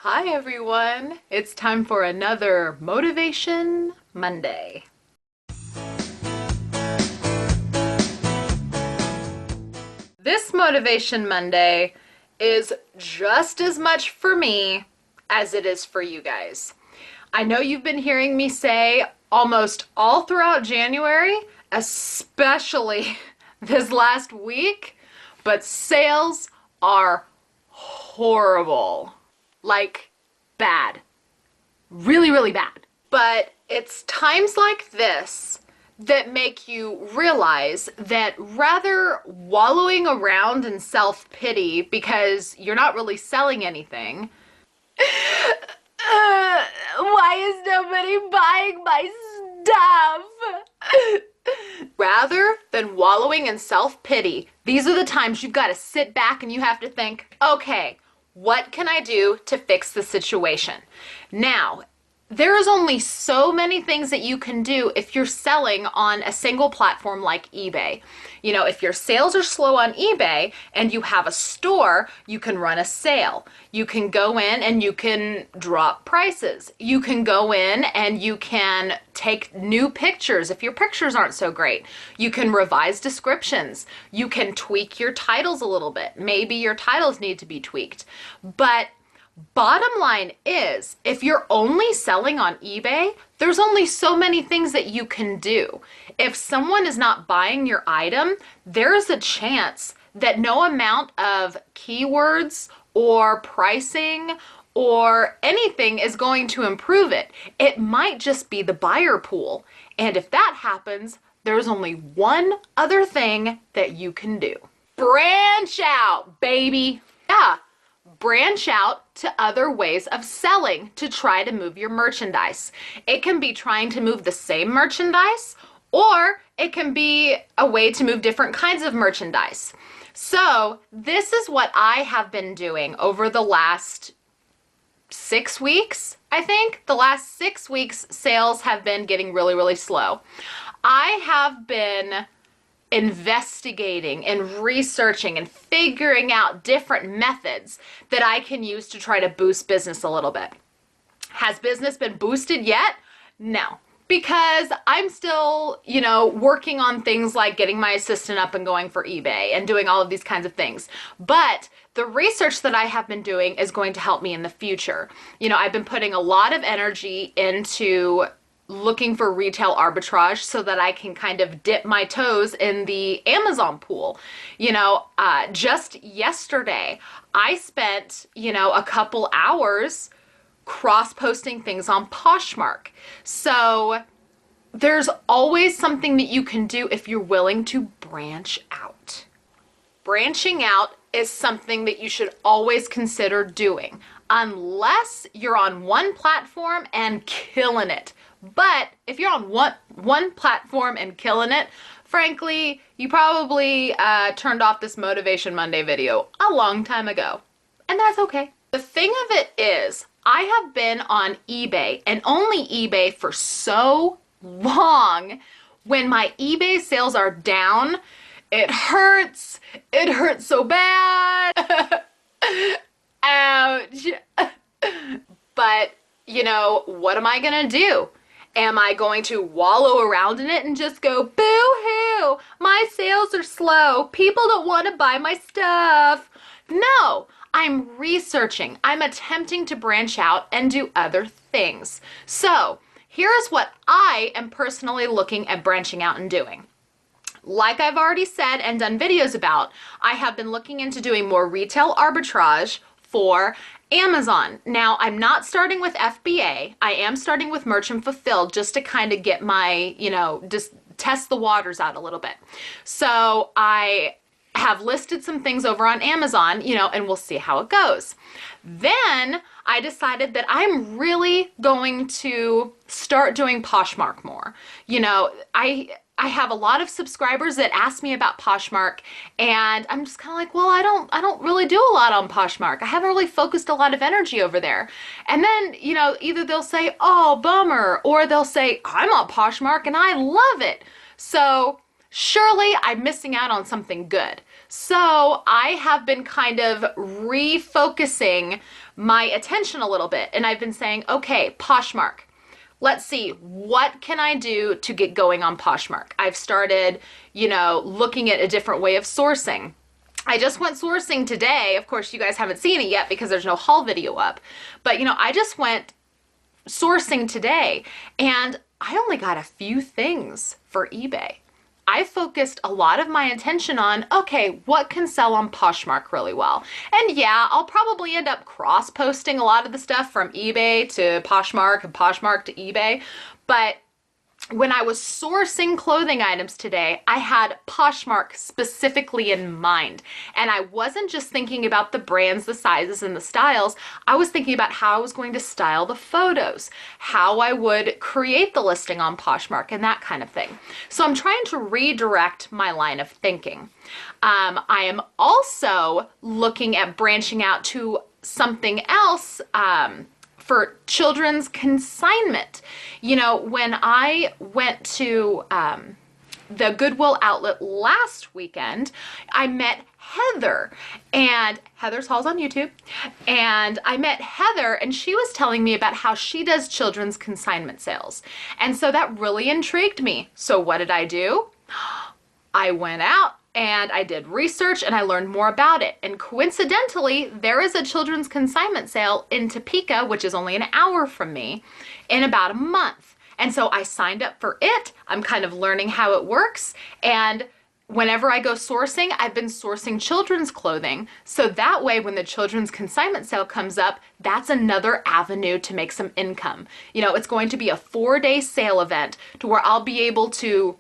Hi everyone, it's time for another Motivation Monday. This Motivation Monday is just as much for me as it is for you guys. I know you've been hearing me say almost all throughout January, especially this last week, but sales are horrible. Like, bad. Really, really bad. But it's times like this that make you realize that rather wallowing around in self-pity because you're not really selling anything, why is nobody buying my stuff? Rather than wallowing in self-pity, these are the times you've got to sit back and you have to think, okay, what can I do to fix the situation? Now, there is only so many things that you can do if you're selling on a single platform like eBay. You know, if your sales are slow on eBay and you have a store, you can run a sale. You can go in and you can drop prices. You can go in and you can take new pictures if your pictures aren't so great. You can revise descriptions. You can tweak your titles a little bit. Maybe your titles need to be tweaked. But bottom line is, if you're only selling on eBay, there's only so many things that you can do. If someone is not buying your item, there's a chance that no amount of keywords or pricing or anything is going to improve it. It might just be the buyer pool. And if that happens, there's only one other thing that you can do. Branch out, baby. Yeah. Branch out to other ways of selling to try to move your merchandise. It can be trying to move the same merchandise, or it can be a way to move different kinds of merchandise. So this is what I have been doing over the last 6 weeks, I think. The last 6 weeks, sales have been getting really, really slow. I have been investigating and researching and figuring out different methods that I can use to try to boost business a little bit. Has business been boosted yet? No, because I'm still, working on things like getting my assistant up and going for eBay and doing all of these kinds of things. But the research that I have been doing is going to help me in the future. I've been putting a lot of energy into looking for retail arbitrage so that I can kind of dip my toes in the Amazon pool. Just yesterday, I spent, a couple hours cross-posting things on Poshmark. So there's always something that you can do if you're willing to branch out. Branching out is something that you should always consider doing, unless you're on one platform and killing it. But if you're on one platform and killing it, frankly, you probably turned off this Motivation Monday video a long time ago. And that's okay. The thing of it is, I have been on eBay and only eBay for so long. When my eBay sales are down, it hurts. It hurts so bad. Ouch. But, what am I gonna do? Am I going to wallow around in it and just go, boo-hoo, my sales are slow, people don't want to buy my stuff? No, I'm researching. I'm attempting to branch out and do other things. So here's what I am personally looking at branching out and doing. Like I've already said and done videos about, I have been looking into doing more retail arbitrage for Amazon. Now, I'm not starting with FBA. I am starting with Merchant Fulfilled just to kind of get my, just test the waters out a little bit. So I have listed some things over on Amazon, and we'll see how it goes. Then I decided that I'm really going to start doing Poshmark more. I have a lot of subscribers that ask me about Poshmark, and I'm just kind of like, well, I don't really do a lot on Poshmark. I haven't really focused a lot of energy over there. And then, either they'll say, oh, bummer, or they'll say, I'm on Poshmark and I love it. So surely I'm missing out on something good. So I have been kind of refocusing my attention a little bit, and I've been saying, okay, Poshmark. Let's see, what can I do to get going on Poshmark? I've started, looking at a different way of sourcing. I just went sourcing today. Of course, you guys haven't seen it yet because there's no haul video up. But, I just went sourcing today and I only got a few things for eBay. I focused a lot of my attention on, okay, what can sell on Poshmark really well? And yeah, I'll probably end up cross-posting a lot of the stuff from eBay to Poshmark and Poshmark to eBay. But when I was sourcing clothing items today, I had Poshmark specifically in mind. And I wasn't just thinking about the brands, the sizes, and the styles. I was thinking about how I was going to style the photos, how I would create the listing on Poshmark, and that kind of thing. So I'm trying to redirect my line of thinking. I am also looking at branching out to something else, for children's consignment. When I went to the Goodwill outlet last weekend, I met Heather, and Heather's Hauls on YouTube, and I met Heather, and she was telling me about how she does children's consignment sales. And so that really intrigued me. So what did I do? I went out and I did research and I learned more about it. And coincidentally, there is a children's consignment sale in Topeka, which is only an hour from me, in about a month. And so I signed up for it. I'm kind of learning how it works. And whenever I go sourcing, I've been sourcing children's clothing. So that way, when the children's consignment sale comes up, that's another avenue to make some income. It's going to be a 4-day sale event to where I'll be able to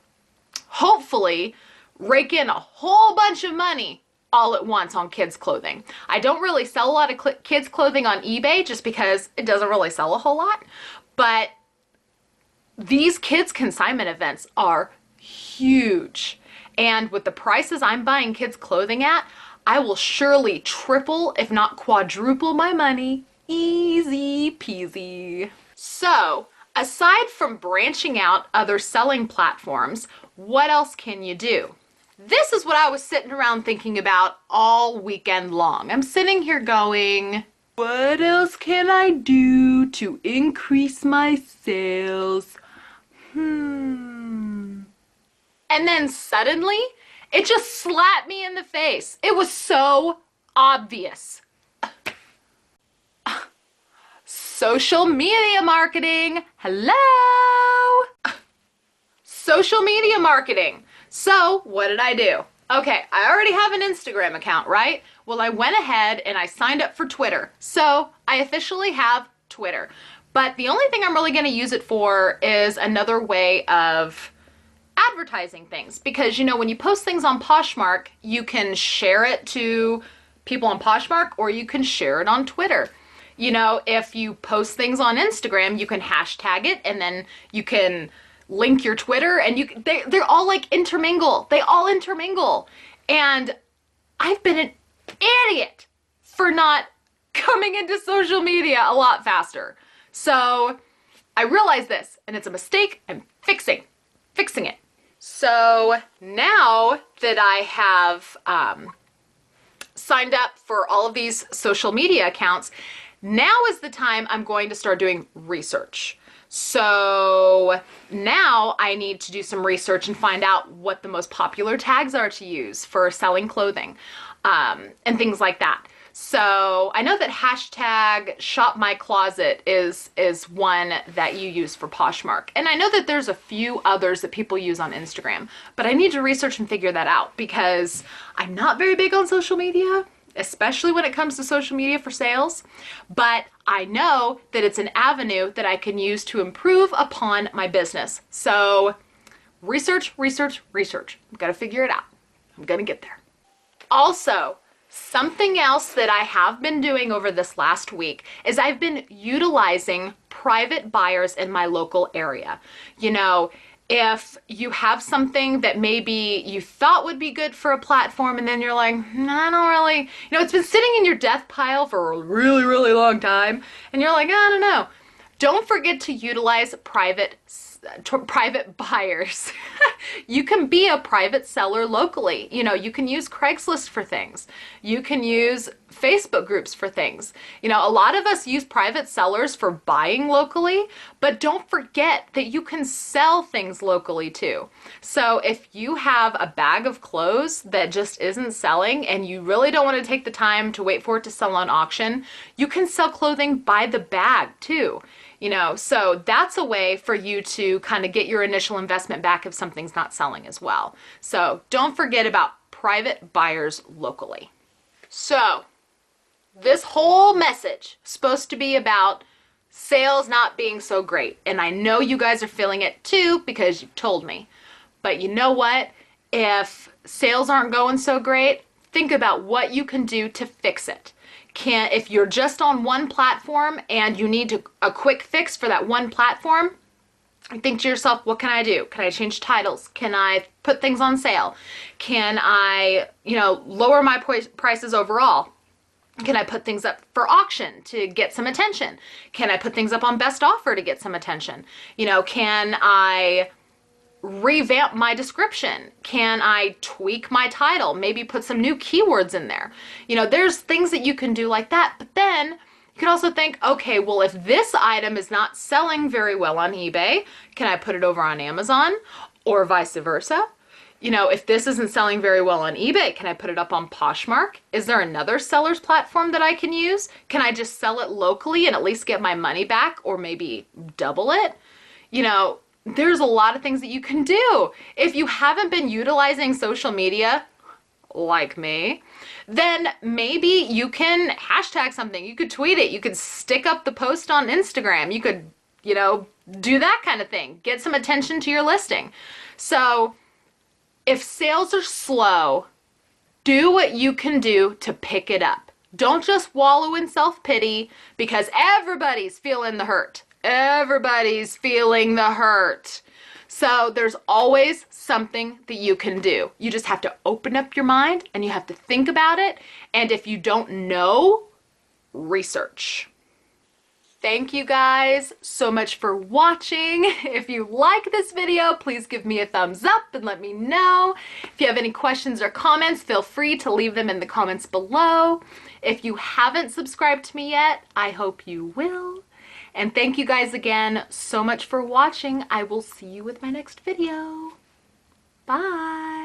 hopefully rake in a whole bunch of money all at once on kids' clothing. I don't really sell a lot of kids' clothing on eBay just because it doesn't really sell a whole lot. But these kids' consignment events are huge. And with the prices I'm buying kids' clothing at, I will surely triple, if not quadruple my money. Easy peasy. So, aside from branching out other selling platforms, what else can you do? This is what I was sitting around thinking about all weekend long. I'm sitting here going, what else can I do to increase my sales? And then suddenly, it just slapped me in the face. It was so obvious. Social media marketing. Hello? Social media marketing. So what did I do? Okay, I already have an Instagram account, right? Well, I went ahead and I signed up for Twitter. So I officially have Twitter. But the only thing I'm really going to use it for is another way of advertising things. Because, when you post things on Poshmark, you can share it to people on Poshmark or you can share it on Twitter. If you post things on Instagram, you can hashtag it and then you can link your Twitter and they're all like intermingle. They all intermingle. And I've been an idiot for not coming into social media a lot faster. So I realize this and it's a mistake. I'm fixing it. So now that I have signed up for all of these social media accounts, now is the time I'm going to start doing research. So now I need to do some research and find out what the most popular tags are to use for selling clothing, and things like that. So I know that hashtag shop my closet is one that you use for Poshmark. And I know that there's a few others that people use on Instagram, but I need to research and figure that out because I'm not very big on social media, especially when it comes to social media for sales. But I know that it's an avenue that I can use to improve upon my business. So research. I've got to figure it out. I'm going to get there. Also, something else that I have been doing over this last week is I've been utilizing private buyers in my local area. If you have something that maybe you thought would be good for a platform and then you're like, I don't really, it's been sitting in your death pile for a really, really long time and you're like, I don't know. Don't forget to utilize private buyers. You can be a private seller locally. You know, you can use Craigslist for things. You can use Facebook groups for things. You know, a lot of us use private sellers for buying locally, but don't forget that you can sell things locally too. So if you have a bag of clothes that just isn't selling and you really don't want to take the time to wait for it to sell on auction, you can sell clothing by the bag too. You know, so that's a way for you to kind of get your initial investment back if something's not selling as well. So don't forget about private buyers locally. So this whole message is supposed to be about sales not being so great. And I know you guys are feeling it too because you've told me. But you know what? If sales aren't going so great, think about what you can do to fix it. If you're just on one platform and you need a quick fix for that one platform, think to yourself, what can I do? Can I change titles? Can I put things on sale? Can I, lower my prices overall? Can I put things up for auction to get some attention? Can I put things up on best offer to get some attention? Can I revamp my description? Can I tweak my title? Maybe put some new keywords in there. There's things that you can do like that. But then you can also think, okay, well, if this item is not selling very well on eBay, can I put it over on Amazon or vice versa? If this isn't selling very well on eBay, can I put it up on Poshmark? Is there another seller's platform that I can use? Can I just sell it locally and at least get my money back or maybe double it? There's a lot of things that you can do. If you haven't been utilizing social media, like me, then maybe you can hashtag something. You could tweet it. You could stick up the post on Instagram. You could, do that kind of thing. Get some attention to your listing. So if sales are slow, do what you can do to pick it up. Don't just wallow in self-pity because everybody's feeling the hurt. Everybody's feeling the hurt. So there's always something that you can do. You just have to open up your mind and you have to think about it. And if you don't know, research. Thank you guys so much for watching. If you like this video, please give me a thumbs up and let me know. If you have any questions or comments, feel free to leave them in the comments below. If you haven't subscribed to me yet, I hope you will. And thank you guys again so much for watching. I will see you with my next video. Bye.